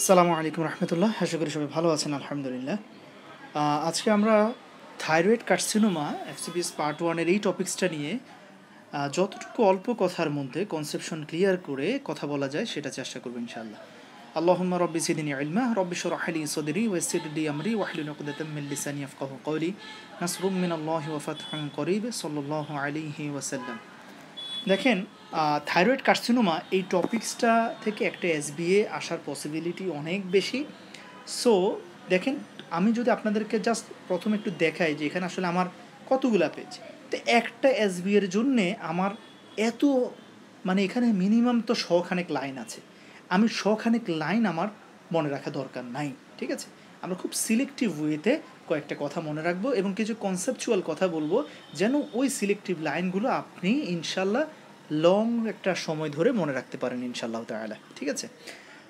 আসসালামু আলাইকুম রহমতুল্লাহ। আশা করি সবাই ভালো আছেন, আলহামদুলিল্লাহ। আজকে আমরা থাইরয়েড কার্সিনোমা এফসিপিএস পার্ট 1-এর এই টপিক্সটা নিয়ে যতটুকু অল্প কথার মধ্যে কনসেপশন ক্লিয়ার করে কথা বলা যায় সেটা চেষ্টা করব ইনশাআল্লাহ। আল্লাহুম্মা রব্বি জিদনি ইলমা রব্বি শরহ লি সাদরি ওয়াইসির লি আমরি ওয়াহলুল উকদাতাম মিন লিসানি ইয়াফকাহু কওলি নাসরুম মিনাল্লাহি ওয়া ফাতহুন করিব সাল্লাল্লাহু আলাইহি ওয়াসাল্লাম। দেখেন, থাইরয়েড কার্সিনোমা এই টপিক্সটা থেকে একটা এসবিএ আসার পসিবিলিটি অনেক বেশি। সো দেখেন, আমি যদি আপনাদেরকে জাস্ট প্রথমে একটু দেখাই যে এখানে আসলে আমার কতগুলা পেজ, তো একটা এসবিএর জন্যে আমার এত এখানে মিনিমাম তো শখানেক লাইন আছে। আমি শখানেক লাইন আমার মনে রাখা দরকার নাই, ঠিক আছে? আমরা খুব সিলেক্টিভ ওয়েতে কয়েকটা কথা মনে রাখবো এবং কিছু কনসেপচুয়াল কথা বলবো, যেন ওই সিলেক্টিভ লাইনগুলো আপনি ইনশাল্লাহ লং একটা সময় ধরে মনে রাখতে পারেন ইনশাল্লাহ তাআলা, ঠিক আছে?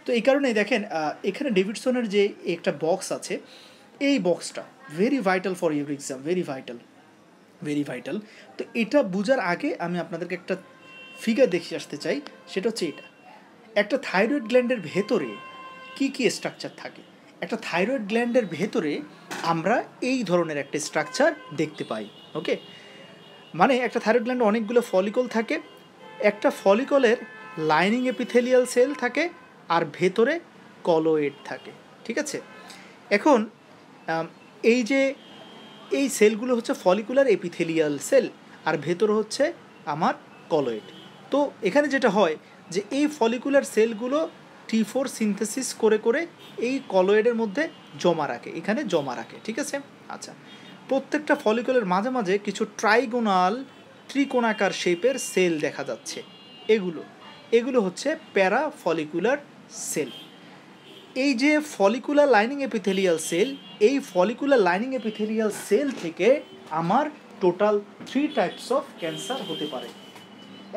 তো এই কারণেই দেখেন, এখানে ডেভিডসনের যে একটা বক্স আছে, এই বক্সটা very vital for your exam, very vital. তো এটা বোঝার আগে আমি আপনাদেরকে একটা ফিগার দেখিয়ে আসতে চাই। সেটা হচ্ছে এটা, একটা থাইরয়েড গ্ল্যান্ডের ভেতরে কি কি স্ট্রাকচার থাকে। একটা থাইরয়েড গ্ল্যান্ডের ভেতরে আমরা এই ধরনের একটা স্ট্রাকচার দেখতে পাই। ওকে, একটা থাইরয়েড গ্ল্যান্ডে অনেকগুলো ফলিকল থাকে। একটা ফলিকলের লাইনিং এপিথেলিয়াল সেল থাকে আর ভেতরে কলোয়েড থাকে, ঠিক আছে? এখন এই সেলগুলো হচ্ছে ফলিকুলার এপিথেলিয়াল সেল আর ভেতরে হচ্ছে আমার কলোয়েড। তো এখানে যেটা হয় যে এই ফলিকুলার সেলগুলো T4 সিনথেসিস করে করে এই কলোয়েডের মধ্যে জমা রাখে, ঠিক আছে? আচ্ছা, প্রত্যেকটা ফলিকুলের মাঝে মাঝে কিছু ত্রিকোণাকার শেপের সেল দেখা যাচ্ছে। এগুলো হচ্ছে প্যারাফলিকুলার সেল। এই যে ফলিকুলার লাইনিং এপিথেলিয়াল সেল, এই ফলিকুলার লাইনিং এপিথেলিয়াল সেল থেকে আমার টোটাল 3 টাইপস অফ ক্যান্সার হতে পারে।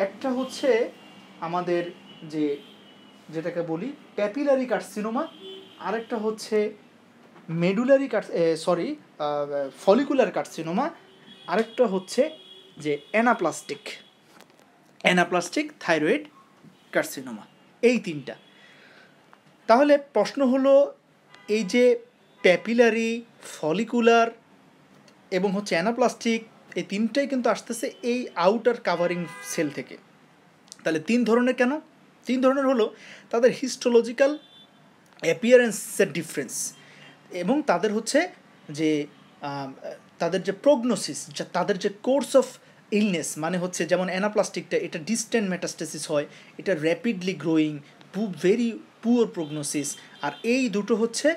একটা হচ্ছে আমাদের যেটাকে বলি প্যাপিলারি কার্সিনোমা, আরেকটা হচ্ছে ফলিকুলার কার্সিনোমা, আরেকটা হচ্ছে যে অ্যানাপ্লাস্টিক থাইরয়েড কার্সিনোমা। এই তিনটা। তাহলে প্রশ্ন হলো, এই যে প্যাপিলারি, ফলিকুলার এবং হচ্ছে অ্যানাপ্লাস্টিক, এই তিনটাই কিন্তু আসতেছে এই আউটার কাভারিং সেল থেকে। তাহলে 3 ধরনের কেন? 3 ধরনের হলো তাদের হিস্টোলজিক্যাল অ্যাপিয়ারেন্সের ডিফারেন্স এবং তাদের হচ্ছে যে তাদের যে প্রগনোসিস, তাদের যে কোর্স অফ ইলনেস, হচ্ছে যেমন অ্যানাপ্লাস্টিকটা এটা ডিস্টেন্ট মেটাস্টেসিস হয়, এটা rapidly growing, very poor prognosis. আর এই দুটো হচ্ছে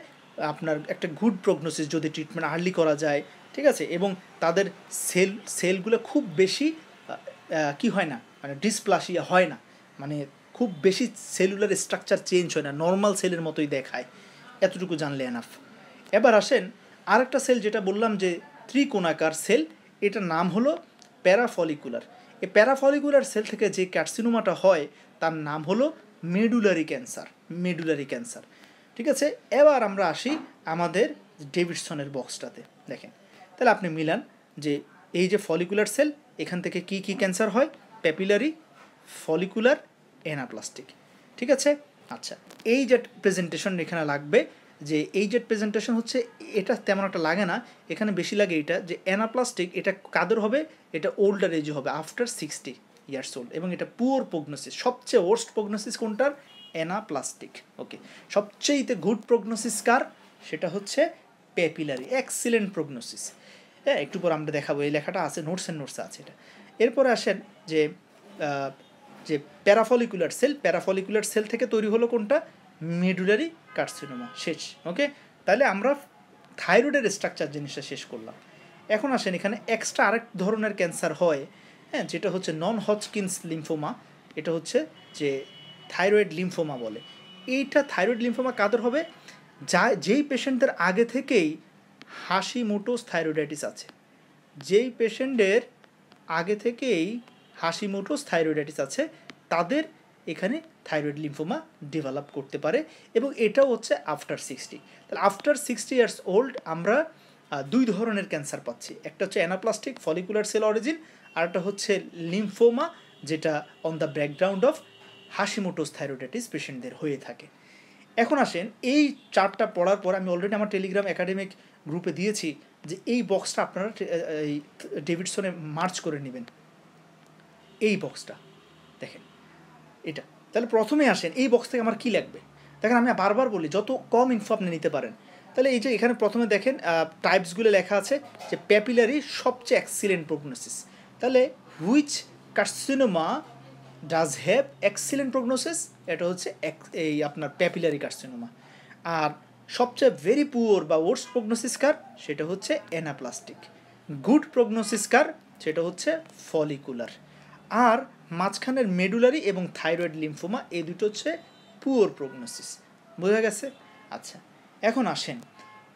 আপনার একটা গুড প্রগনোসিস যদি ট্রিটমেন্ট আর্লি করা যায়, ঠিক আছে? এবং তাদের সেলগুলো খুব বেশি কি হয় না, ডিসপ্লাসিয়া হয় না, খুব বেশি সেলুলার স্ট্রাকচার চেঞ্জ হয় না, নর্মাল সেলের মতোই দেখায়। এতটুকু জানলে এনাফ। এবার আসেন আরেকটা সেল, যেটা বললাম যে ত্রিকোণাকার সেল, এটার নাম হলো প্যারাফলিকুলার। এই প্যারাফলিকুলার সেল থেকে যে কার্সিনোমাটা হয় তার নাম হলো মেডুলারি ক্যান্সার, ঠিক আছে? এবার আমরা আসি আমাদের ডেভিডসনের বক্সটাতে। দেখেন, তাহলে আপনি মিলান যে এই যে ফলিকুলার সেল, এখান থেকে কি কি ক্যান্সার হয়? প্যাপিলারি, ফলিকুলার, অ্যানাপ্লাস্টিক, ঠিক আছে? আচ্ছা, এই যে প্রেজেন্টেশন এখানে লাগবে, যে এই যে প্রেজেন্টেশন হচ্ছে এটা তেমন একটা লাগে না, এখানে বেশি লাগে এটা যে অ্যানাপ্লাস্টিক, এটা কাদের হবে? এটা ওল্ডার এজে হবে, আফটার 60 ইয়ার্স ওল্ড, এবং এটা পুয়ার প্রগনোসিস। সবচেয়ে ওয়ার্স্ট প্রগনোসিস কোনটার? অ্যানাপ্লাস্টিক। ওকে, সবচেয়েতে গুড প্রগনোসিস কার? সেটা হচ্ছে প্যাপিলারি, এক্সিলেন্ট প্রগনোসিস। হ্যাঁ, একটু পর আমরা দেখাবো, এই লেখাটা আছে, নোটসে আছে এটা। এরপরে আসেন যে প্যারাফলিকুলার সেল থেকে তৈরি হলো কোনটা? Medullary carcinoma. শেষ। ওকে, তাহলে আমরা থাইরয়েডের স্ট্রাকচার জিনিসটা শেষ করলাম। এখন আসেন, এখানে এক্সট্রা আরেক ধরনের ক্যান্সার হয়, হ্যাঁ, যেটা হচ্ছে নন হজকিন্স লিম্ফোমা। এটা হচ্ছে যে থাইরয়েড লিম্ফোমা বলে। এইটা থাইরয়েড লিম্ফোমা কাদের হবে? যেই পেশেন্টদের আগে থেকেই হাশিমোটোস থাইরয়েডাইটিস আছে, যেই পেশেন্টের আগে থেকেই হাশিমোটোস থাইরয়েডাইটিস আছে, তাদের এখানে থাইরয়েড লিম্ফোমা ডেভেলপ করতে পারে, এবং এটাও হচ্ছে আফটার 60। তাহলে আফটার 60 ইয়ার্স ওল্ড আমরা 2 ধরনের ক্যান্সার পাচ্ছি। একটা হচ্ছে অ্যানাপ্লাস্টিক ফলিকুলার সেল অরিজিন, আর একটা হচ্ছে লিম্ফোমা, যেটা on the background of Hashimoto's thyroiditis পেশেন্টদের হয়ে থাকে। এখন আসেন এই চার্টটা পড়ার পর আমি অলরেডি আমার টেলিগ্রাম একাডেমিক গ্রুপে দিয়েছি যে এই বক্সটা আপনারা এই ডেভিডসনে মার্চ করে নেবেন, এই বক্সটা দেখেন এটা। তাহলে প্রথমে আসেন এই বক্স থেকে আমার কী লাগবে, দেখেন আমি বারবার বলি যত কম ইনফো আপনি নিতে পারেন। তাহলে এই যে এখানে প্রথমে দেখেন টাইপসগুলো লেখা আছে যে প্যাপিলারি সবচেয়ে এক্সিলেন্ট প্রগনোসিস, তাহলে which carcinoma does have excellent prognosis, এটা হচ্ছে এই আপনার প্যাপিলারি কার্সিনোমা। আর সবচেয়ে ভেরি পুয়ার বা ওয়ার্স্ট প্রগনোসিস কার, সেটা হচ্ছে অ্যানাপ্লাস্টিক। গুড প্রগনোসিস কার, সেটা হচ্ছে ফলিকুলার। আর মাঝখানের মেডুলারি এবং থাইরয়েড লিম্ফোমা এই দুটো হচ্ছে পুয়ার প্রগনোসিস। বোঝা গেছে? আচ্ছা, এখন আসেন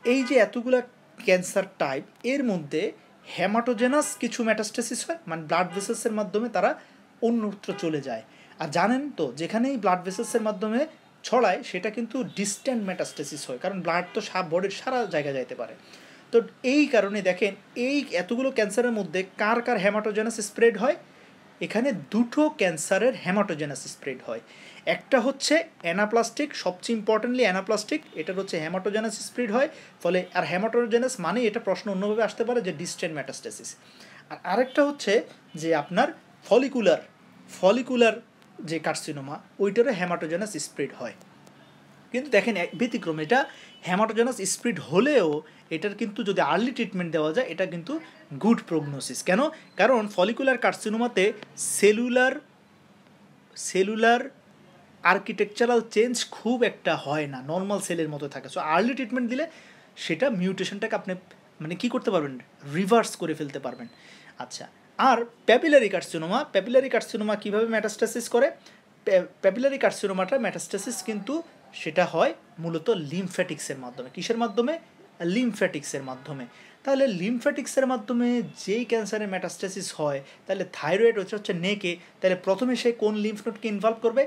এই যে এতগুলা ক্যান্সার টাইপ, এর মধ্যে হেমাটোজেনাস কিছু মেটাস্টেসিস হয়, মানে ব্লাড ভেসেলসের মাধ্যমে তারা অন্যত্র চলে যায়। আর জানেন তো যেখানেই ব্লাড ভেসেলসের মাধ্যমে ছড়ায় সেটা কিন্তু ডিস্ট্যান্ট মেটাস্টেসিস হয়, কারণ ব্লাড তো বডির সারা জায়গায় যাইতে পারে। তো এই কারণে দেখেন এই এতগুলো ক্যান্সারের মধ্যে কার কার হেমাটোজেনাস স্প্রেড হয়, এখানে দুটো ক্যান্সারের হেমাটোজেনাস স্প্রেড হয়। একটা হচ্ছে অ্যানাপ্লাস্টিক, সবচেয়ে ইম্পর্টেন্টলি অ্যানাপ্লাস্টিক, এটার হচ্ছে হেমাটোজেনাস স্প্রেড হয় ফলে। আর হেমাটোজেনাস মানে এটা প্রশ্ন অন্যভাবে আসতে পারে যে ডিস্টেন্ট মেটাস্টেসিস। আর আরেকটা হচ্ছে যে আপনার ফলিকুলার যে কার্সিনোমা, ওইটারও হেমাটোজেনাস স্প্রেড হয়। কিন্তু দেখেন ব্যতিক্রম, এটা হেমাটোজেনাস স্প্রেড হলেও এটার কিন্তু যদি আর্লি ট্রিটমেন্ট দেওয়া যায় এটা কিন্তু গুড প্রগনোসিস। কেন? কারণ ফলিকুলার কার্সিনোমাতে সেলুলার আর্কিটেকচারাল চেঞ্জ খুব একটা হয় না, নর্মাল সেলের মতো থাকে। সো আর্লি ট্রিটমেন্ট দিলে সেটা মিউটেশনটাকে আপনি মানে কী করতে পারবেন, রিভার্স করে ফেলতে পারবেন। আচ্ছা, আর প্যাপিলারি কার্সিনোমা কীভাবে মেটাস্টাসিস করে? প্যাপিলারি কার্সিনোমাটা মেটাস্টাসিস কিন্তু সেটা হয় মূলত লিমফ্যাটিক্সের মাধ্যমে। কিসের মাধ্যমে? লিমফ্যাটিক্সের মাধ্যমে। তাহলে লিমফ্যাটিক্সের মাধ্যমে যেই ক্যান্সারের মেটাস্টাসিস হয়, তাহলে থাইরয়েড হচ্ছে নেকে, তাহলে প্রথমে সে কোন লিম্ফ নোডকে ইনভলভ করবে?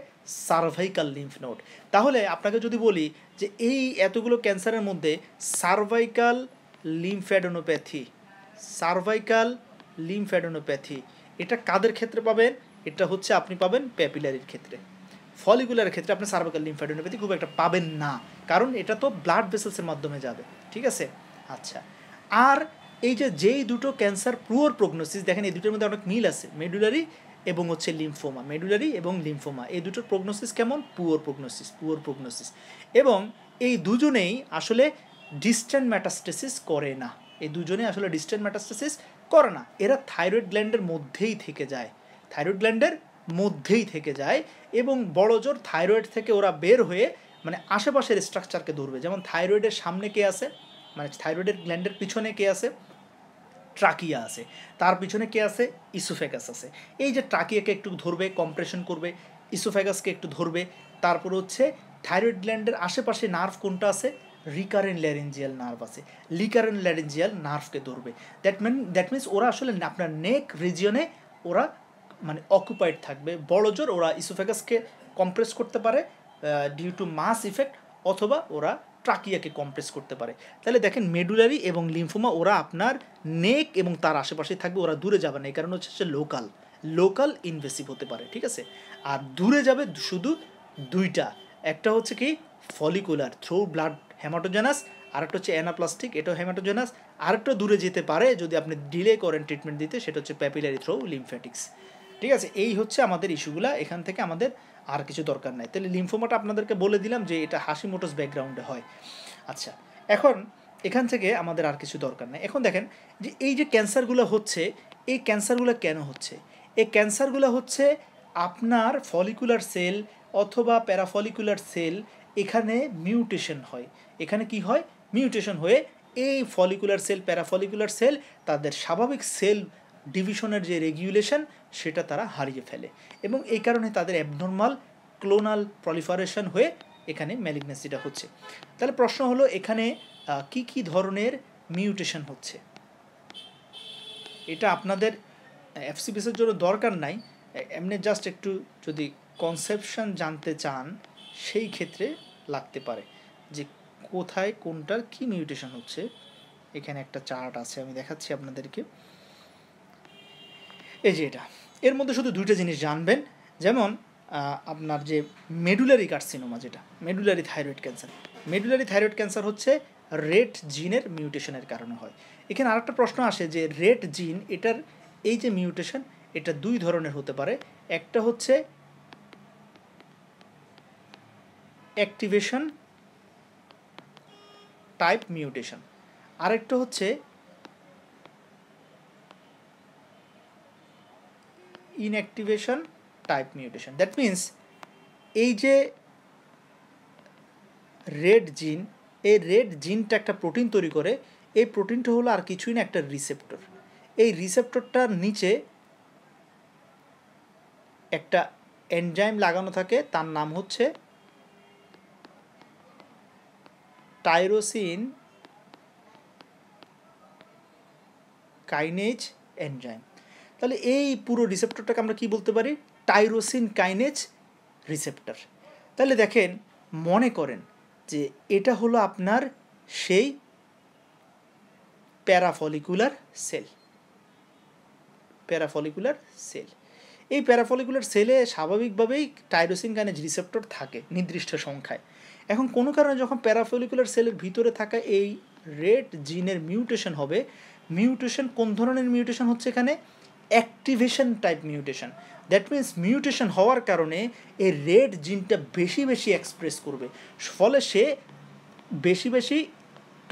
Cervical lymph node. তাহলে আপনাকে যদি বলি যে এই এতগুলো ক্যান্সারের মধ্যে সার্ভাইকাল লিম্ফ্যাডেনোপ্যাথি এটা কাদের ক্ষেত্রে পাবেন? এটা হচ্ছে আপনি পাবেন প্যাপিলারির ক্ষেত্রে। ফলিকুলারের ক্ষেত্রে আপনি সার্ভাইকাল লিম্ফ্যাডেনোপ্যাথি খুব একটা পাবেন না, কারণ এটা তো ব্লাড ভেসেলসের মাধ্যমে যাবে। ঠিক আছে? আচ্ছা, আর এই যে যেই দুটো ক্যান্সার পুয়ার প্রগনোসিস, দেখেন এই দুটোর মধ্যে অনেক মিল আছে, মেডুলারি এবং হচ্ছে লিম্ফোমা, এই দুটোর প্রগনোসিস কেমন? Poor prognosis. এবং এই দুজনেই আসলে ডিস্ট্যান্ট মেটাস্টেসিস করে না, এরা থাইরয়েড গ্ল্যান্ডের মধ্যেই থেকে যায় এবং বড় জোর থাইরয়েড থেকে ওরা বের হয়ে মানে আশেপাশের স্ট্রাকচারকে ধরবে। যেমন থাইরয়েডের সামনে কে আছে, মানে থাইরয়েডের গ্ল্যান্ডের পিছনে কে আছে? ট্রাকিয়া আছে। তার পিছনে কে আছে? ইসোফেগাস আছে। এই যে ট্রাকিয়াকে একটু ধরবে, কম্প্রেশন করবে, ইসোফেগাসকে একটু ধরবে, তারপর হচ্ছে থাইরয়েড গ্ল্যান্ডের আশেপাশে নার্ভ কোনটা আছে? রিকারেন্ট ল্যারিঞ্জিয়াল নার্ভ আছে, লিকারেন্ট ল্যারিঞ্জিয়াল নার্ভকে ধরবে। দ্যাট মিনস ওরা আসলে আপনার নেক রিজিয়নে ওরা মানে অকুপাইড থাকবে। বড় জোর ওরা ইসোফেগাসকে কম্প্রেস করতে পারে ডিউ টু মাস ইফেক্ট, অথবা ওরা ট্রাকিয়াকে কম্প্রেস করতে পারে। তাহলে দেখেন মেডুলারি এবং লিম্ফোমা ওরা আপনার নেক এবং তার আশেপাশে থাকবে, ওরা দূরে যাবে না। এই কারণে হচ্ছে লোকাল ইনভেসিভ হতে পারে। ঠিক আছে? আর দূরে যাবে শুধু দুইটা, একটা হচ্ছে কি ফলিকুলার থ্রু ব্লাড হেমাটোজেনাস, আরেকটা হচ্ছে অ্যানাপ্লাস্টিক, এটাও হেমাটোজেনাস। আরেকটা দূরে যেতে পারে যদি আপনি ডিলে করেন ট্রিটমেন্ট দিতে, সেটা হচ্ছে প্যাপিলারি থ্রু লিমফ্যাটিক্স। ঠিক আছে? এই হচ্ছে আমাদের ইস্যুগুলা, এখান থেকে আমাদের আর কিছু দরকার নাই। তাহলে লিম্ফোমাটা আপনাদেরকে বলে দিলাম যে এটা হাশিমোটোস ব্যাকগ্রাউন্ডে হয়। আচ্ছা, এখন এখান থেকে আমাদের আর কিছু দরকার নাই। এখন দেখেন যে এই যে ক্যান্সারগুলো হচ্ছে, এই ক্যান্সারগুলো কেন হচ্ছে? এই ক্যান্সারগুলো হচ্ছে আপনার ফলিকুলার সেল অথবা প্যারাফলিকুলার সেল, এখানে মিউটেশন হয়। এখানে কি হয়? মিউটেশন হয়ে এই ফলিকুলার সেল, প্যারাফলিকুলার সেল তাদের স্বাভাবিক সেল ডিভিশনের যে রেগুলেশন সেটা তারা হারিয়ে ফেলে, এবং এই কারণে তাদের অ্যাবনর্মাল ক্লোনাল প্রলিফারেশন হয়ে এখানে ম্যালিগনেসিটা হচ্ছে। তাহলে প্রশ্ন হলো এখানে কি ধরনের মিউটেশন হচ্ছে? এটা আপনাদের এফসিবিএসের জন্য দরকার নাই, এমনি জাস্ট একটু যদি কনসেপশন জানতে চান সেই ক্ষেত্রে লাগতে পারে যে কোথায় কোনটার কি মিউটেশন হচ্ছে। এখানে একটা চার্ট আছে, আমি দেখাচ্ছি আপনাদেরকে। এই যে এটা, এর মধ্যে শুধু দুইটা জিনিস জানবেন, যেমন আপনার যে মেডুলারি কার্সিনোমা, যেটা medullary thyroid cancer, medullary thyroid cancer হচ্ছে রেট জিনের মিউটেশনের কারণে হয়। এখানে আরেকটা প্রশ্ন আসে যে রেট জিন এটার এই যে মিউটেশন এটা দুই ধরনের হতে পারে। একটা হচ্ছে অ্যাক্টিভেশন টাইপ মিউটেশন, আরেকটা হচ্ছে inactivation type mutation. That means এই যে রেড জিন, এই রেড জিনটা একটা প্রোটিন তৈরি করে, এই প্রোটিনটা হলো আর কিছুই না একটা রিসেপ্টর। এই রিসেপ্টরটার নিচে একটা এনজাইম লাগানো থাকে, তার নাম হচ্ছে টাইরোসিন কাইনেজ এনজাইম। তাহলে এই পুরো রিসেপ্টরটাকে আমরা কি বলতে পারি? Tyrosine kinase receptor. তাহলে দেখেন, মনে করেন যে এটা হলো আপনার সেই প্যারাফলিকুলার সেল। প্যারাফলিকুলার সেল, এই প্যারাফলিকুলার সেলে স্বাভাবিকভাবেই টাইরোসিন কাইনেজ রিসেপ্টর থাকে নির্দিষ্ট সংখ্যায়। এখন কোনো কারণে যখন প্যারাফলিকুলার সেলের ভিতরে থাকা এই রেড জিনের মিউটেশন হবে, মিউটেশন কোন ধরনের মিউটেশন হচ্ছে এখানে? Activation type mutation. That means mutation হওয়ার কারণে এই রেড জিনটা বেশি বেশি এক্সপ্রেস করবে, ফলে সে বেশি বেশি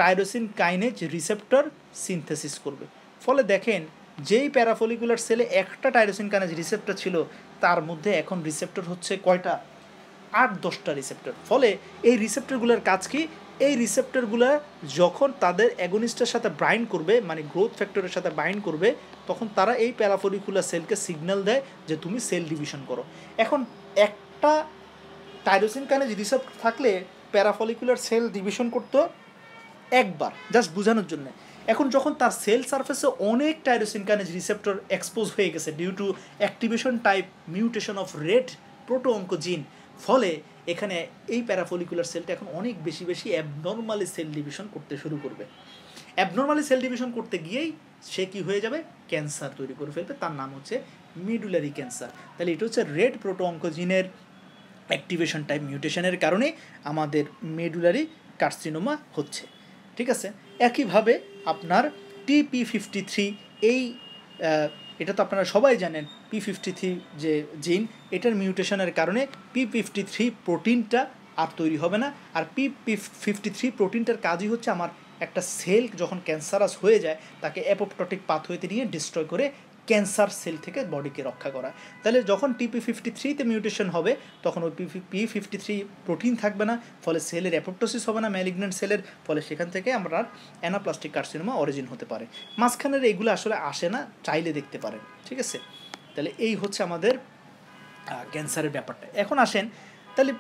টাইরোসিন কাইনেজ রিসেপ্টর সিনথেসিস করবে। ফলে দেখেন, যেই প্যারাফলিকুলার সেলে একটা টাইরোসিন কাইনেজ রিসেপ্টর ছিল, তার মধ্যে এখন রিসেপ্টর হচ্ছে কয়টা? 8-10টা রিসেপ্টর। ফলে এই রিসেপ্টরগুলোর কাজ কি? এই রিসেপ্টরগুলো যখন তাদের অ্যাগনিস্টের সাথে বাইন্ড করবে, মানে গ্রোথ ফ্যাক্টরের সাথে বাইন্ড করবে, তখন তারা এই প্যারাফলিকুলার সেলকে সিগন্যাল দেয় যে তুমি সেল ডিভিশন করো। এখন একটা টাইরোসিন কাইনেজ রিসেপ্টর থাকলে প্যারাফলিকুলার সেল ডিভিশন করতো একবার, জাস্ট বোঝানোর জন্য। এখন যখন তার সেল সারফেসে অনেক টাইরোসিন কাইনেজ রিসেপ্টর এক্সপোজ হয়ে গেছে due to activation type mutation of RET proto-oncogene, ফলে এখানে এই প্যারাফলিকুলার সেলটা এখন অনেক বেশি বেশি অ্যাবনর্মালি সেল ডিভিশন করতে শুরু করবে। অ্যাবনর্মালি সেল ডিভিশন করতে গিয়েই সে কি হয়ে যাবে? ক্যান্সার তৈরি করে ফেলবে, তার নাম হচ্ছে মেডুলারি ক্যান্সার। তাহলে এটা হচ্ছে রেড প্রোটো-অঙ্কোজিনের অ্যাক্টিভেশন টাইপ মিউটেশনের কারণে আমাদের মেডুলারি কার্সিনোমা হচ্ছে। ঠিক আছে, একইভাবে আপনার TP53, এই এটা তো আপনারা সবাই জানেন, P53 যে জিন, এটার মিউটেশনের কারণে P53 প্রোটিনটা আর তৈরি হবে না। আর P53 প্রোটিনটার কাজই হচ্ছে আমার একটা সেল যখন ক্যান্সারাস হয়ে যায় তাকে অ্যাপোপ্টোটিক পাথওয়েতে নিয়ে ডিস্ট্রয় করে ক্যান্সার সেল থেকে বডিকে রক্ষা করা। তাহলে যখন TP53-তে মিউটেশন হবে তখন ওই P53 প্রোটিন থাকবে না, ফলে সেলের অ্যাপোপ্টোসিস হবে না ম্যালিগন্যান্ট সেলের, ফলে সেখান থেকে আমরা অ্যানাপ্লাস্টিক কার্সিনোমা অরিজিন হতে পারে। মাঝখানের এইগুলো আসলে আসে না, চাইলে দেখতে পারেন। ঠিক আছে, তাহলে এই হচ্ছে আমাদের ক্যান্সারের ব্যাপারটা। এখন আসেন, তাহলে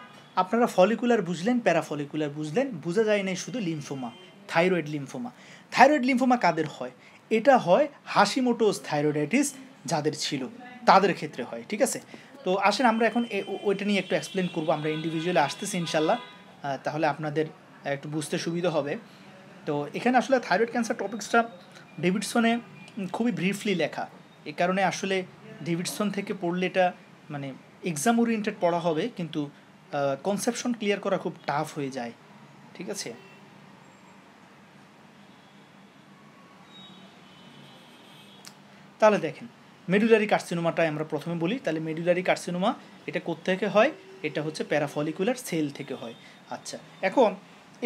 আপনারা ফলিকুলার বুঝলেন, প্যারাফলিকুলার বুঝলেন, বোঝা যায় না শুধু lymphoma, thyroid lymphoma. Thyroid lymphoma কাদের হয়? এটা হয় হাশিমোটোস থাইরয়েডাইটিস যাদের ছিল তাদের ক্ষেত্রে হয়। ঠিক আছে, তো আসেন আমরা এখন ওইটা নিয়ে একটু এক্সপ্লেন করবো, আমরা ইন্ডিভিজুয়ালি আসতেছি ইনশাল্লাহ, তাহলে আপনাদের একটু বুঝতে সুবিধা হবে। তো এখানে আসলে থাইরয়েড ক্যান্সার টপিক্সটা ডেভিডসনে খুবই ব্রিফলি লেখা, এ কারণে আসলে ডেভিডসন থেকে পড়লে এটা মানে এক্সাম ওরিয়েন্টেড পড়া হবে, কিন্তু কনসেপশন ক্লিয়ার করা খুব টাফ হয়ে যায়। ঠিক আছে, তাহলে দেখেন, মেডুলারি কার্সিনোমাটাই আমরা প্রথমে বলি। তাহলে মেডুলারি কার্সিনোমা এটা কোত্থেকে হয়? এটা হচ্ছে প্যারাফলিকুলার সেল থেকে হয়। আচ্ছা, এখন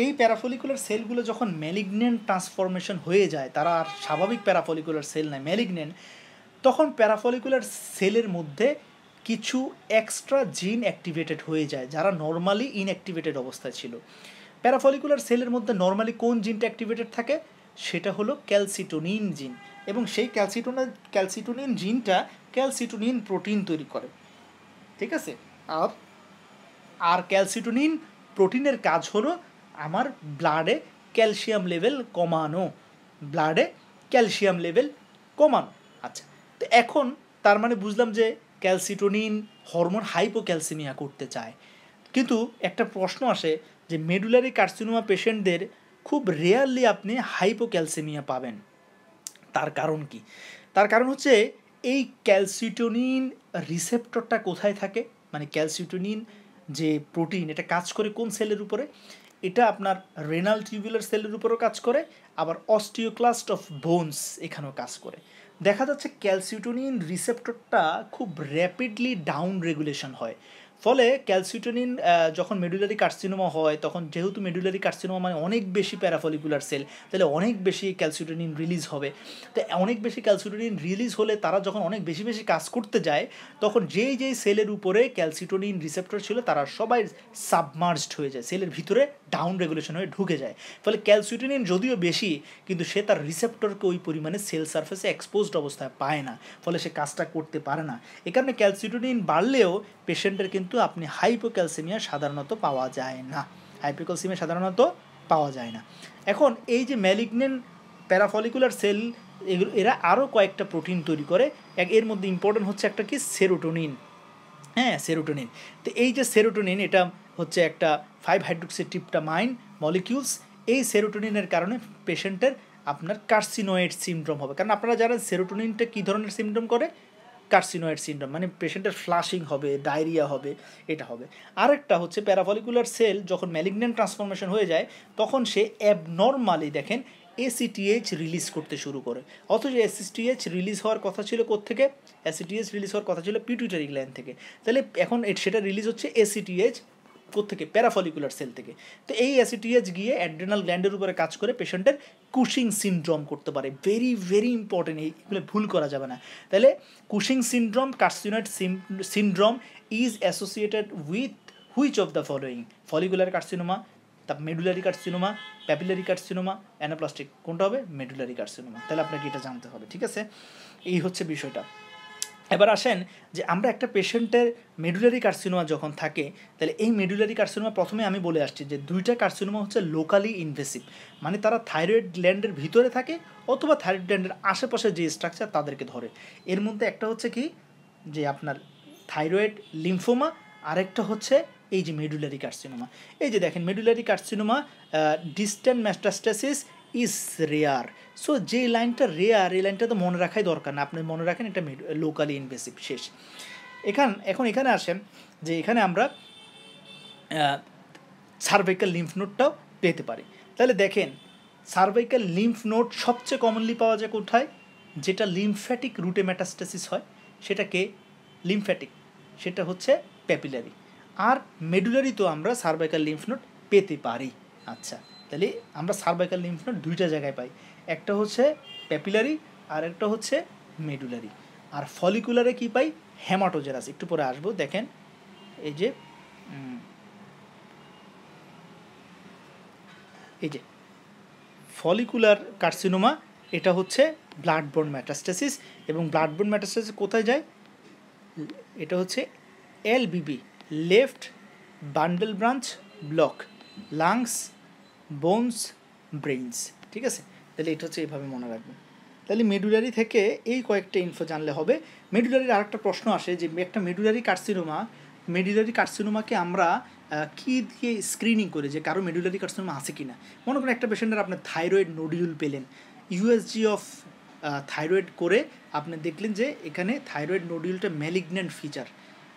এই প্যারাফলিকুলার সেলগুলো যখন ম্যালিগন্যান্ট ট্রান্সফরমেশন হয়ে যায়, তারা আর স্বাভাবিক প্যারাফলিকুলার সেল নয়, ম্যালিগন্যান্ট, তখন প্যারাফলিকুলার সেলের মধ্যে কিছু এক্সট্রা জিন অ্যাক্টিভেটেড হয়ে যায় যারা নর্মালি ইনঅ্যাক্টিভেটেড অবস্থায় ছিল। প্যারাফলিকুলার সেলের মধ্যে নর্মালি কোন জিনটা অ্যাক্টিভেটেড থাকে? সেটা হলো ক্যালসিটোনিন জিন, এবং সেই ক্যালসিটোনিন জিনটা ক্যালসিটোনিন প্রোটিন তৈরি করে। ঠিক আছে, আর ক্যালসিটোনিন প্রোটিনের কাজ হলো আমার ব্লাডে ক্যালসিয়াম লেভেল কমানো, ব্লাডে ক্যালসিয়াম লেভেল কমানো। আচ্ছা, তো এখন তার মানে বুঝলাম যে ক্যালসিটোনিন হরমোন হাইপোক্যালসিমিয়া করতে চায়। কিন্তু একটা প্রশ্ন আসে যে মেডুলারি কার্সিনোমা পেশেন্টদের খুব রেয়ারলি আপনি হাইপোক্যালসিমিয়া পাবেন। তার কারণ কি? তার কারণ হচ্ছে এই ক্যালসিটোনিন রিসেপ্টরটা কোথায় থাকে? মানে ক্যালসিটোনিন যে প্রোটিন, এটা কাজ করে কোন সেলের উপরে? এটা আপনার রেনাল টিউবুলার সেলের উপরেও কাজ করে, আবার অস্টিওক্লাস্ট অফ বোনস এখানেও কাজ করে। দেখা যাচ্ছে ক্যালসিটোনিন রিসেপ্টরটা খুব র্যাপিডলি ডাউন রেগুলেশন হয়, ফলে ক্যালসিটোনিন যখন মেডুলারি কার্সিনোমা হয়, তখন যেহেতু মেডুলারি কার্সিনোমা মানে অনেক বেশি প্যারাফলিকুলার সেল, তাহলে অনেক বেশি ক্যালসিটোনিন রিলিজ হবে। তো অনেক বেশি ক্যালসিটোনিন রিলিজ হলে তারা যখন অনেক বেশি বেশি কাজ করতে যায়, তখন যেই যেই সেলের উপরে ক্যালসিটোনিন রিসেপ্টর ছিল তারা সবাই সাবমার্জড হয়ে যায়, সেলের ভিতরে ডাউন রেগুলেশন হয়ে ঢুকে যায়। ফলে ক্যালসিটোনিন যদিও বেশি, কিন্তু সে তার রিসেপ্টরকে ওই পরিমাণে সেল সারফেসে এক্সপোজড অবস্থায় পায় না, ফলে সে কাজটা করতে পারে না। এ কারণে ক্যালসিটোনিন বাড়লেও পেশেন্টের কিন্তু আপনি হাইপোক্যালসেমিয়া সাধারণত পাওয়া যায় না, হাইপোক্যালসেমিয়া সাধারণত পাওয়া যায় না। এখন এই যে ম্যালিগনেন্ট প্যারাফলিকুলার সেল, এরা আরও কয়েকটা প্রোটিন তৈরি করে। এর মধ্যে ইম্পর্টেন্ট হচ্ছে একটা কি, সেরোটোনিন। হ্যাঁ, সেরোটোনিন। তো এই যে সেরোটোনিন, এটা হচ্ছে একটা 5-হাইড্রোক্সিট্রিপটামাইন মলিকিউলস। এই সেরোটোনিনের কারণে পেশেন্টের আপনার কার্সিনোয়েড সিনড্রোম হবে। কারণ আপনারা জানেন সেরোটোনিনটা কী ধরনের সিনড্রোম করে? কার্সিনোয়েড সিনড্রোম, মানে পেশেন্টের ফ্লাশিং হবে, ডায়রিয়া হবে, এটা হবে। আরেকটা হচ্ছে প্যারাফলিকুলার সেল যখন ম্যালিগন্যান্ট ট্রান্সফরমেশন হয়ে যায়, তখন সে অ্যাবনর্মালি দেখেন এসিটিএইচ রিলিজ করতে শুরু করে। অথচ এসিটিএইচ রিলিজ হওয়ার কথা ছিল কোত্থেকে? এসিটিএইচ রিলিজ হওয়ার কথা ছিল পিটুইটারি গ্ল্যান্ড থেকে। তাহলে এখন সেটা রিলিজ হচ্ছে এসিটিএইচ কোত্থেকে? প্যারাফলিকুলার সেল থেকে। তো এই এসিটিএইচ গিয়ে অ্যাড্রেনাল গ্ল্যান্ডের উপরে কাজ করে পেশেন্টের কুশিং সিনড্রোম করতে পারে। ভেরি ভেরি ইম্পর্টেন্ট, এইগুলো ভুল করা যাবে না। তাহলে Cushing syndrome, carcinoid syndrome is associated with which of the following? Follicular carcinoma, তারপর medullary carcinoma, papillary carcinoma, anaplastic. কোনটা হবে? Medullary carcinoma. তাহলে আপনাকে এটা জানতে হবে, ঠিক আছে? এই হচ্ছে বিষয়টা। এবার আসেন যে আমরা একটা পেশেন্টের মেডুলারি কার্সিনোমা যখন থাকে, তাহলে এই মেডুলারি কার্সিনোমা প্রথমে আমি বলে আসছি যে দুইটা কার্সিনোমা হচ্ছে লোকালি ইনভেসিভ, মানে তারা থাইরয়েড গ্ল্যান্ডের ভিতরে থাকে অথবা থাইরয়েড গ্ল্যান্ডের আশেপাশে যে স্ট্রাকচার তাদেরকে ধরে। এর মধ্যে একটা হচ্ছে কি, যে আপনার থাইরয়েড লিম্ফোমা, আরেকটা হচ্ছে এই যে মেডুলারি কার্সিনোমা। এই যে দেখেন medullary carcinoma distant metastasis is rare. So যে লাইনটা রেয়ার, এই লাইনটা তো মনে রাখাই দরকার না, আপনি মনে রাখেন এটা লোকালি ইনভেসিভ, শেষ। এখন এখানে আসেন যে এখানে আমরা সার্ভাইকাল লিম্ফ নোডটাও পেতে পারি। তাহলে দেখেন সার্ভাইকাল লিম্ফ নোড সবচেয়ে কমনলি পাওয়া যায় কোথায়? যেটা লিম্ফ্যাটিক রুটে মেটাস্টেসিস হয় সেটাকে লিম্ফ্যাটিক, সেটা হচ্ছে প্যাপিলারি। আর মেডুলারি তো আমরা সার্ভাইকাল লিম্ফ নোড পেতে পারি। আচ্ছা, তাহলে আমরা সার্ভাইকাল লিম্ফ নোড দুইটা জায়গায় পাই, একটা হচ্ছে প্যাপিলারি আর একটা হচ্ছে মেডুলারি। আর ফলিকুলারে কি পাই? হেমাটোজেরাস, একটু পরে আসবো। দেখেন এই যে ফলিকুলার কার্সিনোমা, এটা হচ্ছে ব্লাড বোর্ন মেটাস্টেসিস। এবং ব্লাড বোর্ন মেটাস্টেসিস কোথায় যায়? এটা হচ্ছে এলবিবি, left bundle branch block, lungs, bones, brains, ঠিক আছে? তাহলে এটা হচ্ছে এইভাবে মনে রাখবেন। তাহলে মেডুলারি থেকে এই কয়েকটা ইনফো জানলে হবে। মেডুলারির আরেকটা প্রশ্ন আসে যে একটা মেডুলারি কার্সিনোমাকে আমরা কী দিয়ে স্ক্রিনিং করে যে কারো মেডুলারি কার্সিনোমা আছে কি না? মনে করেন একটা পেশেন্টের আপনার থাইরয়েড নোডিউল পেলেন, ইউএসজি অফ থাইরয়েড করে আপনি দেখলেন যে এখানে থাইরয়েড নোডিউলটা ম্যালিগন্যান্ট ফিচার।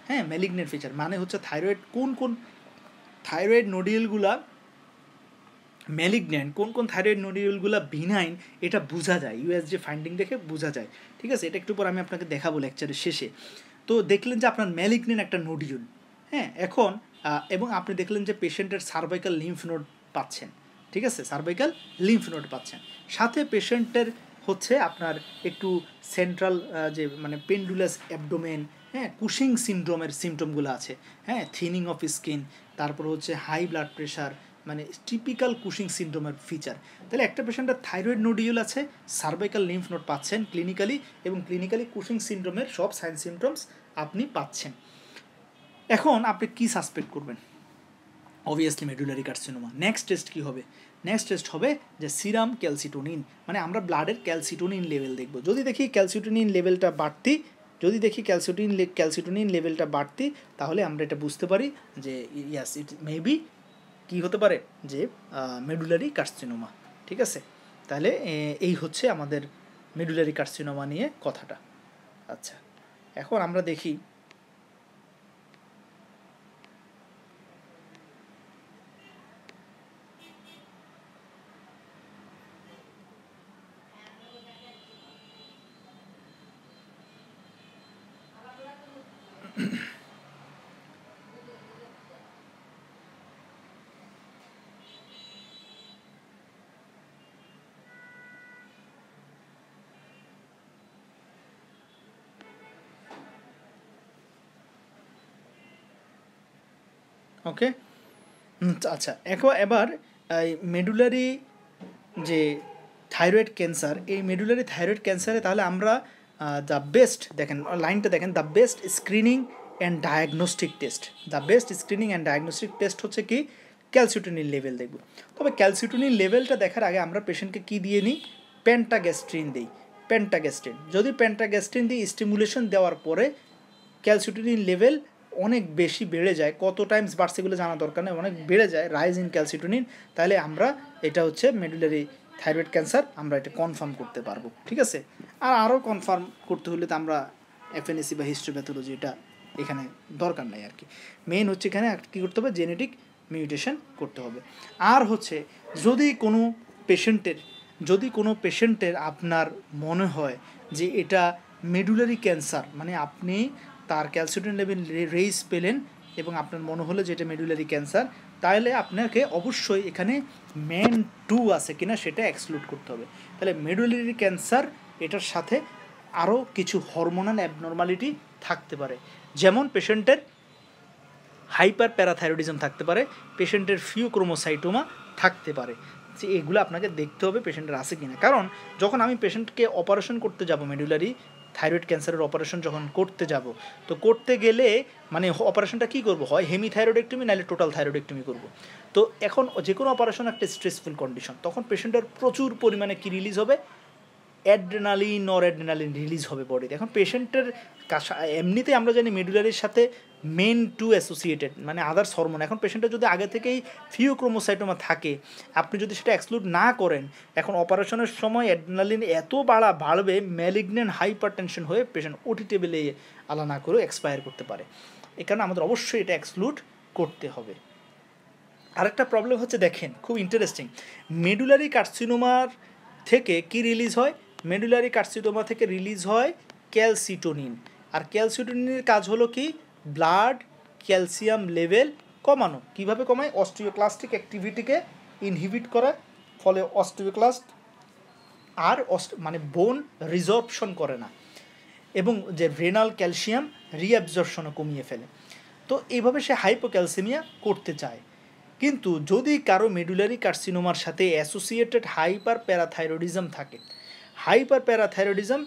হ্যাঁ, ম্যালিগন্যান্ট ফিচার মানে হচ্ছে থাইরয়েড কোন থাইরয়েড নোডিউলগুলা ম্যালিগন্যান্ট, কোন থাইরয়েড নোডিউলগুলো বিনাইন, এটা বোঝা যায়, ইউএসজি ফাইন্ডিং দেখে বোঝা যায়, ঠিক আছে? এটা একটু পর আমি আপনাকে দেখাবো লেকচারের শেষে। তো দেখলেন যে আপনার ম্যালিগন্যান্ট একটা নোডিউল, হ্যাঁ, এখন এবং আপনি দেখলেন যে পেশেন্টের সার্ভাইকাল লিম্ফ নোড পাচ্ছেন, ঠিক আছে? সার্ভাইকাল লিম্ফ নোড পাচ্ছেন, সাথে পেশেন্টের হচ্ছে আপনার একটু সেন্ট্রাল যে মানে পেন্ডুলাস অ্যাবডোমেন, হ্যাঁ, কুশিং সিনড্রোমের সিমটমগুলো আছে, হ্যাঁ, থিনিং অফ স্কিন, তারপর হচ্ছে হাই ব্লাড প্রেশার, মানে টিপিক্যাল কুশিং সিনড্রোমের ফিচার। তাহলে একটা পেশেন্টের থাইরয়েড নোডিউল আছে, সার্ভাইকাল লিম্ফ নোড পাচ্ছেন ক্লিনিক্যালি, এবং ক্লিনিক্যালি কুশিং সিনড্রোমের সব সাইন সিমটমস আপনি পাচ্ছেন। এখন আপনি কি সাসপেক্ট করবেন? Obviously medullary carcinoma. Next test কী হবে? নেক্সট টেস্ট হবে যে সিরাম ক্যালসিটোনিন, মানে আমরা ব্লাডের ক্যালসিটোনিন লেভেল দেখব। যদি দেখি ক্যালসিটোনিন লেভেলটা বাড়তি, তাহলে আমরা এটা বুঝতে পারি যে ইয়াস ইট মেবি কী হতে পারে, যে মেডুলারি কার্সিনোমা, ঠিক আছে? তাহলে এই হচ্ছে আমাদের মেডুলারি কার্সিনোমা নিয়ে কথাটা। আচ্ছা, এখন আমরা দেখি ওকে, আচ্ছা এবার মেডুলারি যে থাইরয়েড ক্যান্সার, এই মেডুলারি থাইরয়েড ক্যান্সারে তাহলে আমরা দ্য বেস্ট, দেখেন লাইনটা দেখেন, the best screening and diagnostic test, the best screening and diagnostic test হচ্ছে কি ক্যালসিটোনিন লেভেল দেখব। তবে ক্যালসিটোনিন লেভেলটা দেখার আগে আমরা পেশেন্টকে কী দিয়ে নিই, পেন্টাগ্যাস্ট্রিন দিই, পেন্টাগ্যাস্ট্রিন। যদি পেন্টাগ্যাস্ট্রিন দিয়ে স্টিমুলেশন দেওয়ার পরে ক্যালসিটোনিন লেভেল অনেক বেশি বেড়ে যায়, কত টাইমস বাড়ছে এগুলো জানা দরকার নেই, অনেক বেড়ে যায় রাইজ ইন ক্যালসিটোনিন, তাহলে আমরা এটা হচ্ছে মেডুলারি থাইরয়েড ক্যান্সার, আমরা এটা কনফার্ম করতে পারবো। ঠিক আছে, আর আরও কনফার্ম করতে হলে তো আমরা এফএনএসি বা হিস্টোপ্যাথোলজি এটা এখানে দরকার নাই আর কি। মেইন হচ্ছে এখানে কী করতে হবে, জেনেটিক মিউটেশন করতে হবে। আর হচ্ছে যদি কোনো পেশেন্টের আপনার মনে হয় যে এটা মেডুলারি ক্যান্সার, মানে আপনি তার ক্যালসিটোনিন লেভেল রেইজ পেলেন এবং আপনার মনে হলো যে এটা মেডুলারি ক্যান্সার, তাহলে আপনাকে অবশ্যই এখানে MEN2 আছে কিনা সেটা এক্সক্লুড করতে হবে। তাহলে মেডুলারি ক্যান্সার এটার সাথে আরও কিছু হরমোনাল অ্যাবনর্মালিটি থাকতে পারে, যেমন পেশেন্টের হাইপার প্যারাথাইরয়েডিজম থাকতে পারে, পেশেন্টের ফিওক্রোমোসাইটোমা থাকতে পারে, যে এগুলো আপনাকে দেখতে হবে পেশেন্টের আছে কিনা। কারণ যখন আমি পেশেন্টকে অপারেশন করতে যাব, মেডুলারি থাইরয়েড ক্যান্সারের অপারেশন যখন করতে যাব, তো করতে গেলে মানে অপারেশনটা কী করবো, হয় হেমিথাইরয়েডেক্টমি নাহলে টোটাল থাইরয়েডেক্টমি করব। তো এখন যে কোনো অপারেশন একটা স্ট্রেসফুল কন্ডিশন, তখন পেশেন্টের প্রচুর পরিমাণে কি রিলিজ হবে, অ্যাড্রেনালিন নর অ্যাড্রেনালিন রিলিজ হবে বডিতে। এখন পেশেন্টের এমনিতে আমরা জানি মেডুলারির সাথে MEN2 অ্যাসোসিয়েটেড, মানে আদার্স হরমোন। এখন পেশেন্টের যদি আগে থেকেই ফিওক্রোমোসাইটোমা থাকে, আপনি যদি সেটা এক্সক্লুড না করেন, এখন অপারেশনের সময় অ্যাড্রেনালিন এত বাড়বে, ম্যালিগন্যান্ট হাইপারটেনশন হয়ে পেশেন্ট ওটি টেবিলে আলা না করে এক্সপায়ার করতে পারে। এই কারণে আমাদের অবশ্যই এটা এক্সক্লুড করতে হবে। আরেকটা প্রবলেম হচ্ছে, দেখেন খুব ইন্টারেস্টিং, মেডুলারি কার্সিনোমার থেকে কি রিলিজ হয়, মেডুলারি কার্সিনোমা থেকে রিলিজ হয় ক্যালসিটোনিন। আর ক্যালসিটোনিনের কাজ হলো কি, ব্লাড ক্যালসিয়াম লেভেল কমানো। কিভাবে কমায়, অস্টিওক্লাস্টিক অ্যাক্টিভিটিকে ইনহিবিট করা, ফলে অস্টিওক্লাস্ট আর মানে বোন রিজর্পশন করে না, এবং যে রেনাল ক্যালসিয়াম রিঅ্যাবজর্পশনও কমিয়ে ফেলে। তো এইভাবে সে হাইপোক্যালসেমিয়া করতে চায়। কিন্তু যদি কারো মেডুলারি কার্সিনোমার সাথে অ্যাসোসিয়েটেড হাইপার প্যারাথাইরয়েডিজম থাকে, হাইপার প্যারাথাইরয়েডিজম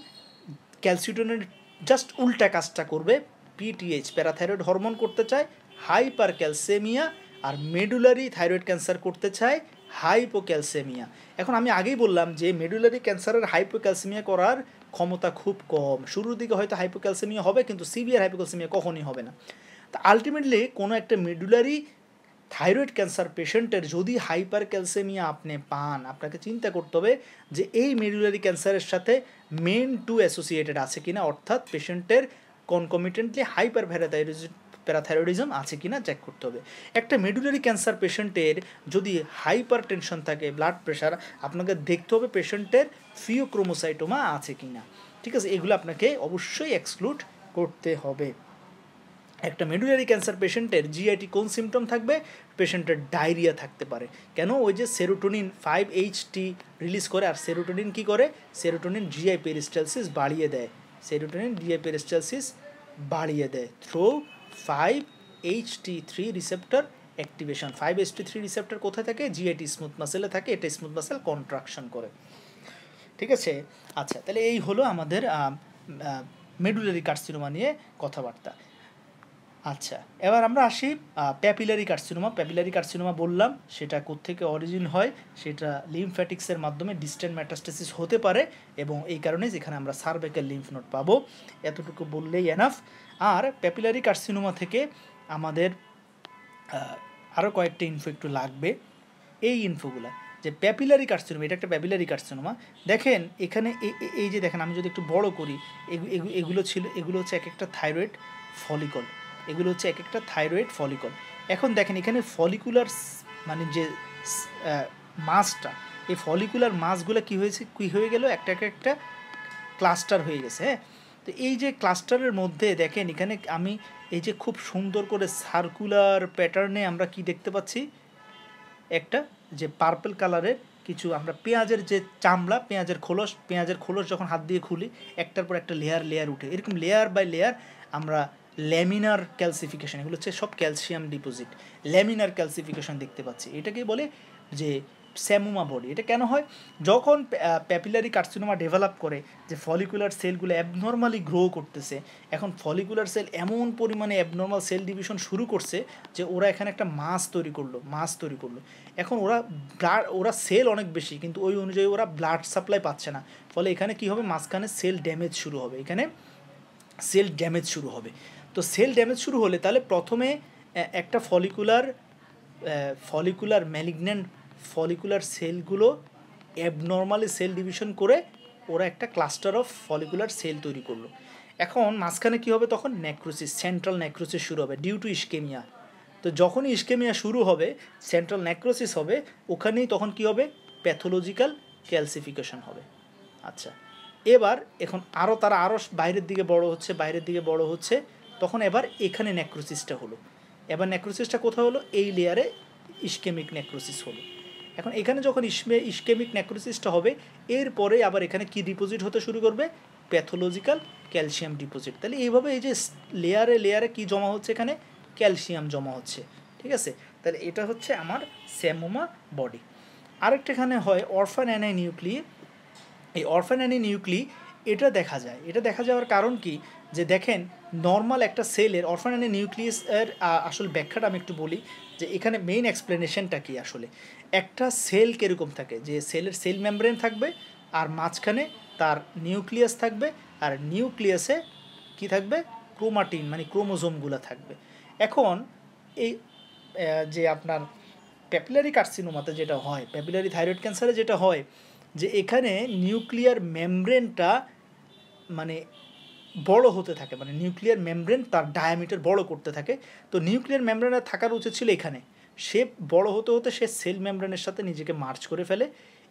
ক্যালসিটোনের জাস্ট উল্টা কাজটা করবে, PTH প্যারাথাইরয়েড হরমোন করতে চায় হাইপার ক্যালসেমিয়া, আর মেডুলারি থাইরয়েড ক্যান্সার করতে চায় হাইপোক্যালসেমিয়া। এখন আমি আগেই বললাম যে মেডুলারি ক্যান্সারের হাইপোক্যালসেমিয়া করার ক্ষমতা খুব কম, শুরুর দিকে হয়তো হাইপোক্যালসেমিয়া হবে, কিন্তু সিভিয়ার হাইপোক্যালসেমিয়া কখনই হবে না। তা আলটিমেটলি কোনো একটা মেডুলারি থাইরয়েড ক্যান্সার পেশেন্টের যদি হাইপার ক্যালসেমিয়া আপনি পান, আপনাকে চিন্তা করতে হবে যে এই মেডুলারি ক্যান্সারের সাথে MEN2 অ্যাসোসিয়েটেড আছে কিনা, অর্থাৎ পেশেন্টের কনকমিটেন্টলি হাইপার প্যারাথাইরয়েডিজম আছে কিনা চেক করতে হবে। একটা মেডুলারি ক্যান্সার পেশেন্টের যদি হাইপার টেনশন থাকে, ব্লাড প্রেশার, আপনাকে দেখতে হবে পেশেন্টের ফিওক্রোমোসাইটোমা আছে কিনা। ঠিক আছে, এগুলো আপনাকে অবশ্যই এক্সক্লুড করতে হবে। একটা মেডুলারি ক্যান্সার পেশেন্টের GIT কোন সিমটম থাকবে, পেশেন্টের ডায়রিয়া থাকতে পারে। কেন, ওই যে সেরোটোনিন 5-HT রিলিজ করে, আর সেরোটোনিন কী করে, সেরোটোনিন GI পেরিস্টালসিস বাড়িয়ে দেয়, সেরোটোনিন GI পেরিস্টালসিস বাড়িয়ে দেয় through 5-HT3 receptor activation. 5-HT3 receptor কোথায় থাকে, GIT স্মুথ মাসেলে থাকে, এটা স্মুথ মাসেল কন্ট্রাকশন করে। ঠিক আছে, আচ্ছা তাহলে এই হলো আমাদের মেডুলারি কার্সিনোমা নিয়ে কথাবার্তা। আচ্ছা, এবার আমরা আসি প্যাপিলারি কার্সিনোমা। প্যাপিলারি কার্সিনোমা বললাম সেটা কোত্থেকে অরিজিন হয়, সেটা লিমফ্যাটিক্সের মাধ্যমে ডিস্টেন্ট মেটাস্টেসিস হতে পারে, এবং এই কারণে যেখানে আমরা সার্ভাইকাল লিম্ফ নোড পাবো, এতটুকু বললেই এনাফ। আর প্যাপিলারি কার্সিনোমা থেকে আমাদের আরও কয়েকটা ইনফো একটু লাগবে। এই ইনফোগুলা যে প্যাপিলারি কার্সিনোমা, এটা একটা প্যাপিলারি কার্সিনোমা। দেখেন এখানে এই যে দেখেন, আমি যদি একটু বড় করি, এগুলো হচ্ছে এক একটা থাইরয়েড ফলিকল, এগুলো হচ্ছে এক একটা থাইরয়েড ফলিকল। এখন দেখেন এখানে ফলিকুলার মানে যে মাসটা, এই ফলিকুলার মাসগুলো কী হয়ে গেল, একটা ক্লাস্টার হয়ে গেছে। হ্যাঁ, তো এই যে ক্লাস্টারের মধ্যে দেখেন এখানে আমি এই যে খুব সুন্দর করে সার্কুলার প্যাটার্নে আমরা কি দেখতে পাচ্ছি, একটা যে পার্পল কালারের কিছু, আমরা পেঁয়াজের যে চামড়া, পেঁয়াজের খোলস যখন হাত দিয়ে খুলি, একটার পর একটা লেয়ার উঠে, এরকম লেয়ার বাই লেয়ার আমরা ল্যামিনার ক্যালসিফিকেশন, এগুলো হচ্ছে সব ক্যালসিয়াম ডিপোজিট, ল্যামিনার ক্যালসিফিকেশন দেখতে পাচ্ছি। এটাকে বলে যে স্যামোমা বডি। এটা কেন হয়? যখন প্যাপিলারি কার্সিনোমা ডেভেলপ করে, যে ফলিকুলার সেলগুলো অ্যাবনর্মালি গ্রো করতেছে, এখন ফলিকুলার সেল এমন পরিমাণে অ্যাবনর্মাল সেল ডিভিশন শুরু করছে যে ওরা এখানে একটা মাস তৈরি করলো। এখন ওরা সেল অনেক বেশি, কিন্তু ওই অনুযায়ী ওরা ব্লাড সাপ্লাই পাচ্ছে না। ফলে এখানে কী হবে, মাঝখানে সেল ড্যামেজ শুরু হবে। তো সেল ড্যামেজ শুরু হলে তাহলে প্রথমে একটা ফলিকুলার ম্যালিগন্যান্ট ফলিকুলার সেলগুলো অ্যাবনর্মালি সেল ডিভিশন করে ওরা একটা ক্লাস্টার অফ ফলিকুলার সেল তৈরি করলো। এখন মাঝখানে কী হবে, তখন নেক্রোসিস, সেন্ট্রাল নেক্রোসিস শুরু হবে ডিউ টু ইস্কেমিয়া। তো যখনই ইস্কেমিয়া শুরু হবে, সেন্ট্রাল নেক্রোসিস হবে, ওখানেই তখন কী হবে, প্যাথোলজিক্যাল ক্যালসিফিকেশন হবে। আচ্ছা, এখন তারা আরও বাইরের দিকে বড় হচ্ছে, তখন এবার এখানে নেক্রোসিসটা হলো। এবার নেক্রোসিসটা কোথায় হলো, এই লেয়ারে ইস্কেমিক নেক্রোসিস হলো। এখন এখানে যখন ইস্কেমিক নেক্রোসিসটা হবে, এরপরে আবার এখানে কি ডিপোজিট হতে শুরু করবে, প্যাথোলজিক্যাল ক্যালসিয়াম ডিপোজিট। তাহলে এইভাবে এই যে লেয়ারে কি জমা হচ্ছে, এখানে ক্যালসিয়াম জমা হচ্ছে। ঠিক আছে, তাহলে এটা হচ্ছে আমার স্যামোমা বডি। আরেকটা এখানে হয় অরফান অ্যানি নিউক্লি। এই অরফান অ্যানি নিউক্লি এটা দেখা যাওয়ার কারণ কি, যে দেখেন নর্মাল একটা সেলের অরফান অ্যানি নিউক্লিয়াসের আসল ব্যাখ্যাটা আমি একটু বলি, যে এখানে মেইন এক্সপ্লেনেশনটা কি। আসলে একটা সেল কীরকম থাকে, যে সেলের সেল মেমব্রেন থাকবে, আর মাঝখানে তার নিউক্লিয়াস থাকবে, আর নিউক্লিয়াসে কি থাকবে, ক্রোমাটিন মানে ক্রোমোজোমগুলো থাকবে। এখন এই যে আপনার প্যাপিলারি কার্সিনোমাতে যেটা হয়, প্যাপিলারি থাইরয়েড ক্যান্সারে যেটা হয়, যে এখানে নিউক্লিয়ার মেমব্রেনটা মানে বড় হতে থাকে, মানে নিউক্লিয়ার মেমব্রেন তার ডায়ামিটার বড় করতে থাকে। তো নিউক্লিয়ার মেমব্রেনে থাকার উচিত ছিল এখানে, সে বড় হতে হতে সে সেল মেমব্রেনের সাথে নিজেকে মার্চ করে ফেলে,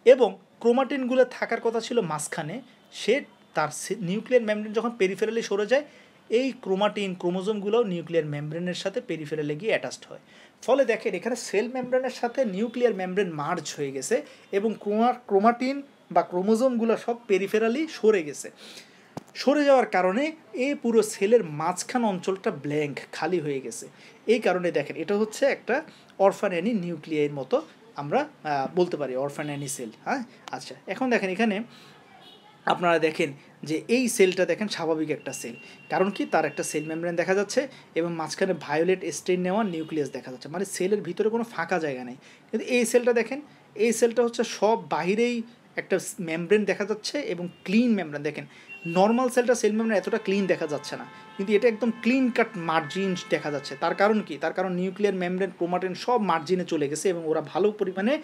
এবং ক্রোমাটিনগুলো থাকার কথা ছিল মাঝখানে, সে তার নিউক্লিয়ার মেমব্রেন যখন পেরিফেরালি সরে যায়, এই ক্রোমোজোমগুলোও নিউক্লিয়ার মেমব্রেনের সাথে পেরিফেরালে গিয়ে অ্যাটাচড হয়। ফলে দেখেন এখানে সেল মেমব্রেনের সাথে নিউক্লিয়ার মেমব্রেন মার্জ হয়ে গেছে, এবং ক্রোমাটিন বা ক্রোমোজোমগুলো সব পেরিফেরালি সরে যাওয়ার কারণে এই পুরো সেলের মাঝখান অঞ্চলটা ব্ল্যাঙ্ক, খালি হয়ে গেছে। এই কারণে দেখেন এটা হচ্ছে একটা অরফান অ্যানি নিউক্লিয়ার মতো আমরা বলতে পারি, অরফান অ্যানি সেল। হ্যাঁ, আচ্ছা, এখন দেখেন এখানে আপনারা দেখেন যে এই সেলটা দেখেন স্বাভাবিক একটা সেল, কারণ কি, তার একটা সেল মেমব্রেন দেখা যাচ্ছে, এবং মাঝখানে ভায়োলেট স্টেইন নেওয়া নিউক্লিয়াস দেখা যাচ্ছে, মানে সেলের ভিতরে কোনো ফাঁকা জায়গা নেই। কিন্তু এই সেলটা দেখেন, এই সেলটা হচ্ছে সব বাহিরেই একটা মেমব্রেন দেখা যাচ্ছে, এবং ক্লিন মেমব্রেন। দেখেন নর্মাল সেল মেমব্রেন এতটা ক্লিন দেখা যাচ্ছে না, কিন্তু এটা একদম ক্লিন কাট মার্জিন দেখা যাচ্ছে। তার কারণ কি, তার কারণ নিউক্লিয়ার মেমব্রেন, ক্রোমাটিন সব মার্জিনে চলে গেছে, এবং ওরা ভালো পরিমাণে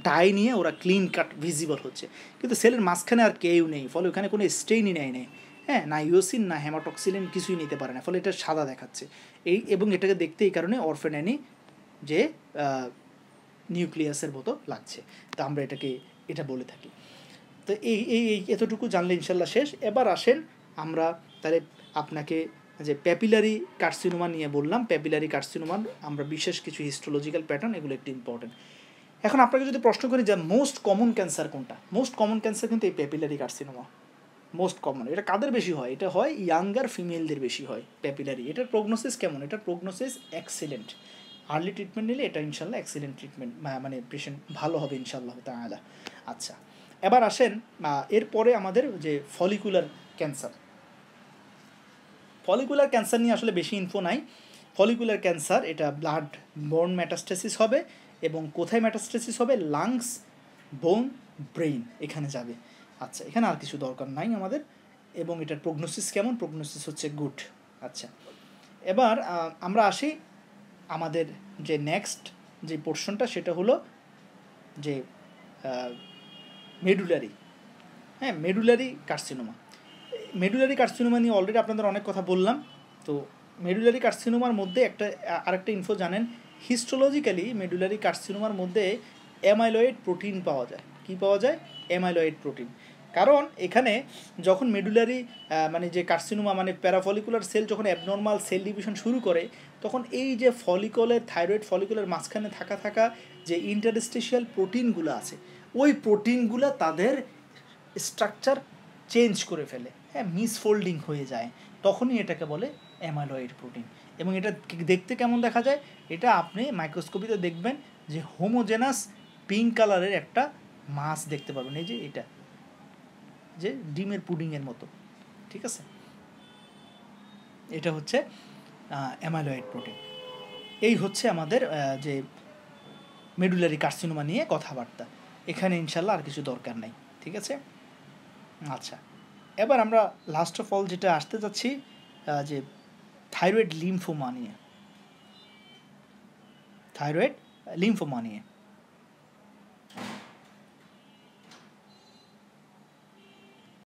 ডাই নিয়ে ওরা ক্লিন কাট ভিজিবল হচ্ছে। কিন্তু সেলের মাঝখানে আর কেউ নেই, ফলে ওখানে কোনো স্টেইনই নেই, হ্যাঁ, না ইওসিন না হেমাটক্সিলিন কিছুই নিতে পারে না, ফলে এটা সাদা দেখাচ্ছে। এবং এটাকে দেখতে এই কারণে অরফান অ্যানি যে নিউক্লিয়াসের মতো লাগছে, তা আমরা এটা বলে থাকি। তো এই এতটুকু জানলে ইনশাল্লাহ শেষ। এবার আসেন আমরা তাহলে আপনাকে যে প্যাপিলারি কার্সিনোমা নিয়ে বললাম, প্যাপিলারি কার্সিনোমার আমরা বিশেষ কিছু হিস্টোলজিক্যাল প্যাটার্ন, এগুলো একটু ইম্পর্টেন্ট। এখন আপনাকে যদি প্রশ্ন করি যে মোস্ট কমন ক্যান্সার কোনটা, মোস্ট কমন ক্যান্সার কিন্তু এই প্যাপিলারি কার্সিনোমা মোস্ট কমন। এটা কাদের বেশি হয়, এটা হয় ইয়াঙ্গার ফিমেলদের বেশি হয় প্যাপিলারি। এটার প্রগনোসিস কেমন, এটার প্রগনোসিস এক্সিলেন্ট। আর্লি ট্রিটমেন্ট নিলে এটা ইনশাল্লাহ এক্সিলেন্ট ট্রিটমেন্ট, মানে পেশেন্ট ভালো হবে ইনশাল্লাহ তাআলা। আচ্ছা, এবার আসেন এরপরে আমাদের যে ফলিকুলার ক্যান্সার নিয়ে আসলে বেশি ইনফো নাই। ফলিকুলার ক্যান্সার এটা ব্লাড বোন মেটাস্টেসিস হবে, এবং কোথায় মেটাস্টেসিস হবে, লাংস, বোন, ব্রেইন, এখানে যাবে। আচ্ছা, এখানে আর কিছু দরকার নাই আমাদের। এবং এটার প্রগনোসিস কেমন, প্রগনোসিস হচ্ছে গুড। আচ্ছা, এবার আমরা আসি আমাদের যে নেক্সট যে পোর্শনটা, সেটা হলো যে মেডুলারি। হ্যাঁ, মেডুলারি কার্সিনোমা নিয়ে অলরেডি আপনাদের অনেক কথা বললাম। তো মেডুলারি কার্সিনোমার মধ্যে আরেকটা ইনফো জানেন, হিস্টোলজিক্যালি মেডুলারি কার্সিনোমার মধ্যে অ্যামাইলয়েড প্রোটিন পাওয়া যায়। কি পাওয়া যায়, অ্যামাইলয়েড প্রোটিন। কারণ এখানে যখন মেডুলারি মানে যে কার্সিনোমা মানে প্যারাফলিকুলার সেল যখন অ্যাবনর্মাল সেল ডিভিশন শুরু করে, তখন এই যে থাইরয়েড ফলিকুলের মাঝখানে থাকা যে ইন্টারস্টিশিয়াল প্রোটিনগুলো আছে, ওই প্রোটিনগুলো তাদের স্ট্রাকচার চেঞ্জ করে ফেলে, হ্যাঁ, মিসফোল্ডিং হয়ে যায়, তখনই এটাকে বলে অ্যামাইলয়েড প্রোটিন। এবং এটা দেখতে কেমন দেখা যায়, এটা আপনি মাইক্রোস্কোপিতে দেখবেন যে হোমোজেনাস পিঙ্ক কালারের একটা মাছ দেখতে পাবেন, এই যে এটা, যে ডিমের পুডিংয়ের মতো, ঠিক আছে? এটা হচ্ছে অ্যামাইলয়েড প্রোটিন। এই হচ্ছে আমাদের যে মেডুলারি কার্সিনোমা নিয়ে কথাবার্তা। এখানে ইনশাল্লাহ আর কিছু দরকার নেই, ঠিক আছে? আচ্ছা, এবার আমরা লাস্ট অফ অল যেটা আসতে যাচ্ছি, যে থাইরয়েড লিম্ফোমা নিয়ে।